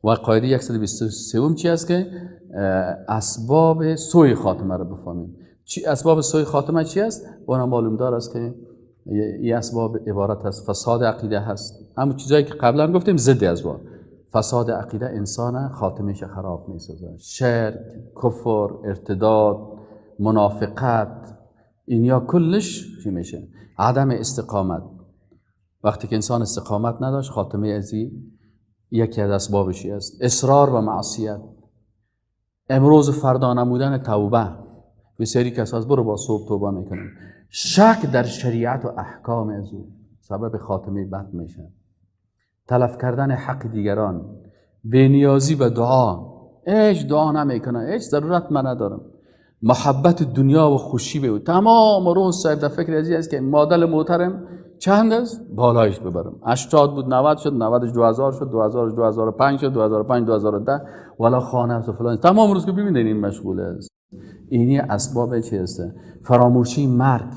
و قاعده 123 چی است که اسباب سوء خاتمه رو بفهمیم. چی اسباب سوء خاتمه چی است؟ اونم معلوم دار است که این اسباب عبارت از فساد عقیده هست. همون چیزایی که قبلا گفتیم ضد از فساد عقیده انسان خاتمش خراب می‌سازه. شرک، کفر، ارتداد، منافقت، اینیا کلش چی میشه؟ عدم استقامت. وقتی که انسان استقامت نداشت خاتمه ازی یکی از اسبابشی است. اصرار و معصیت، امروز فردا نمودن توبه. بسیاری کسا از برو با صبح توبه میکنن. شک در شریعت و احکام ازو سبب خاتمه بد میشه. تلف کردن حق دیگران، بینیازی به دعا، هیچ دعا نمیکنه، هیچ ضرورت من ندارم. محبت دنیا و خوشی به او تمام روز صاحب در فکر ازی است که مادل محترم چند است بالایش ببرم. 80 بود 90 شد، 90 2000 شد، 2000 2005 شد، 2005 2010 والا خانه است و فلان. تمام روز که ببینید این مشغول است. اینی اسباب چی است؟ فراموشی مرگ.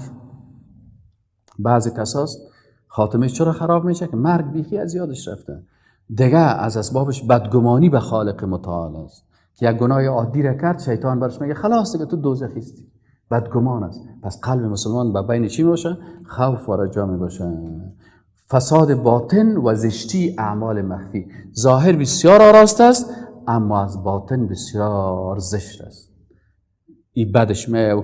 بعضی کساست خاتمش چرا خراب میشه که مرگ بیخی از یادش رفته. دیگه از اسبابش بدگمانی به خالق متعال است که یک گناه عادی را کرد، شیطان برش میگه خلاص دیگه تو دوزخی هستی. بدگمان است. پس قلب مسلمان به بین چی باشه؟ خوف و رجا می باشه. فساد باطن و زشتی اعمال مخفی. ظاهر بسیار آراسته است اما از باطن بسیار زشت است. این بدش و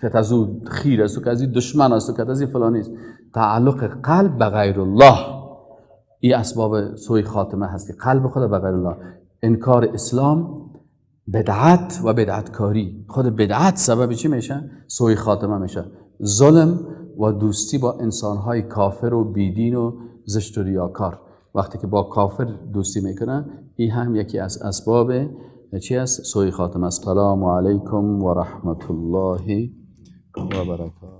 که از او خیر است و که از این دشمن است و که از این فلانی است. تعلق قلب به غیر الله این اسباب سوء خاتمه هست که قلب خود به غیر الله. انکار اسلام، بدعت و بدعتکاری. خود بدعت سبب چی میشه؟ سوء خاتمه میشه. ظلم و دوستی با انسانهای کافر و بیدین و زشت و ریاکار. وقتی که با کافر دوستی میکنه این هم یکی از اسباب چی است؟ سوء خاتمه. السلام علیکم و رحمت الله و برکاته.